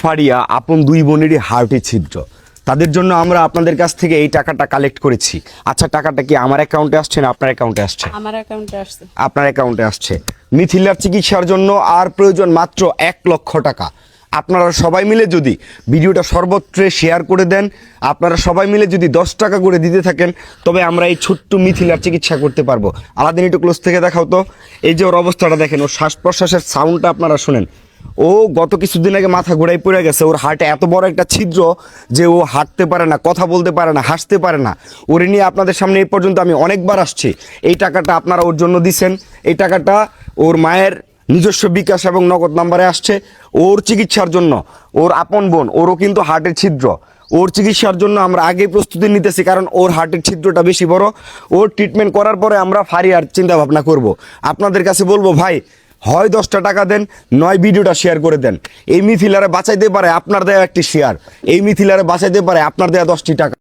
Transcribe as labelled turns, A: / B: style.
A: ফারিয়া আপন দুই বোনেরই হার্টে ছিদ্র, তাদের জন্য আমরা আপনাদের কাছ থেকে এই টাকাটা কালেক্ট করেছি। আচ্ছা, টাকাটা কি আমার অ্যাকাউন্টে আসছে না আপনার অ্যাকাউন্টে আসছে?
B: আমার অ্যাকাউন্টে আসছে।
A: আপনার অ্যাকাউন্টে আসছে। মিথিলার চিকিৎসার জন্য আর প্রয়োজন মাত্র 1,00,000 টাকা। আপনারা সবাই মিলে যদি ভিডিওটা সর্বত্রে শেয়ার করে দেন, আপনারা সবাই মিলে যদি 10 টাকা করে দিতে থাকেন, তবে আমরা এই ছোট্ট মিথিলার চিকিৎসা করতে পারবো। আলাদিন একটু ক্লোজ থেকে দেখাও তো। এই যে ওর অবস্থাটা দেখেন, ওর শ্বাস প্রশ্বাসের সাউন্ডটা আপনারা শুনেন। ও গত কিছুদিন আগে মাথা ঘোরাই পড়ে গেছে, ওর হার্টে এত বড় একটা ছিদ্র যে ও হাঁটতে পারে না, কথা বলতে পারে না, হাসতে পারে না। ওরে নিয়ে আপনাদের সামনে এই পর্যন্ত আমি অনেকবার আসছি। এই টাকাটা আপনারা ওর জন্য দিছেন। এই টাকাটা ওর মায়ের নিজস্ব বিকাশ এবং নগদ নাম্বারে আসছে। ওর চিকিৎসার জন্য, ওর আপন বোন, ওরও কিন্তু হার্টের ছিদ্র, ওর চিকিৎসার জন্য আমরা আগেই প্রস্তুতি নিতেছি, কারণ ওর হার্টের ছিদ্রটা বেশি বড়। ওর ট্রিটমেন্ট করার পরে আমরা ফারিয়ার চিন্তা ভাবনা করব। আপনাদের কাছে বলবো, ভাই হয় 10টা টাকা দেন, নয় ভিডিওটা শেয়ার করে দেন। এই মিথিলারে বাঁচাইতে পারে আপনার দেয়া একটি শেয়ার, এই মিথিলারে বাঁচাইতে পারে আপনার দেয়া 10টি টাকা।